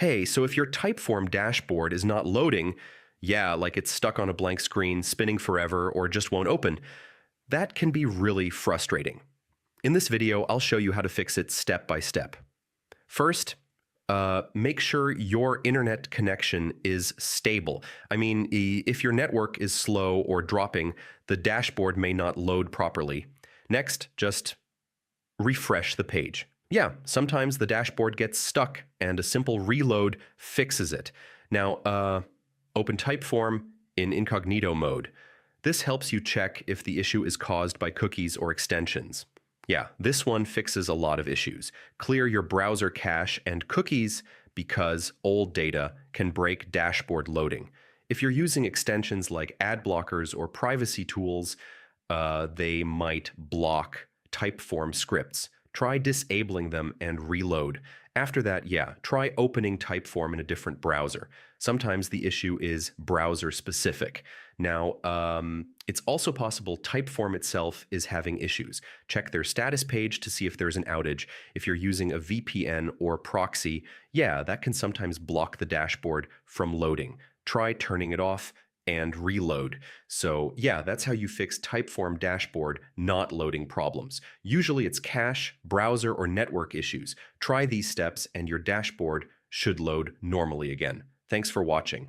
Hey, so if your Typeform dashboard is not loading, yeah, like it's stuck on a blank screen, spinning forever, or just won't open, that can be really frustrating. In this video, I'll show you how to fix it step by step. First, make sure your internet connection is stable. I mean, if your network is slow or dropping, the dashboard may not load properly. Next, just refresh the page. Yeah, sometimes the dashboard gets stuck and a simple reload fixes it. Now, open Typeform in incognito mode. This helps you check if the issue is caused by cookies or extensions. Yeah, this one fixes a lot of issues. Clear your browser cache and cookies because old data can break dashboard loading. If you're using extensions like ad blockers or privacy tools, they might block Typeform scripts. Try disabling them and reload. After that, yeah, try opening Typeform in a different browser. Sometimes the issue is browser specific. Now, it's also possible Typeform itself is having issues. Check their status page to see if there's an outage. If you're using a VPN or proxy, yeah, that can sometimes block the dashboard from loading. Try turning it off and reload. So yeah, that's how you fix Typeform dashboard not loading problems. Usually it's cache, browser, or network issues. Try these steps and your dashboard should load normally again. Thanks for watching.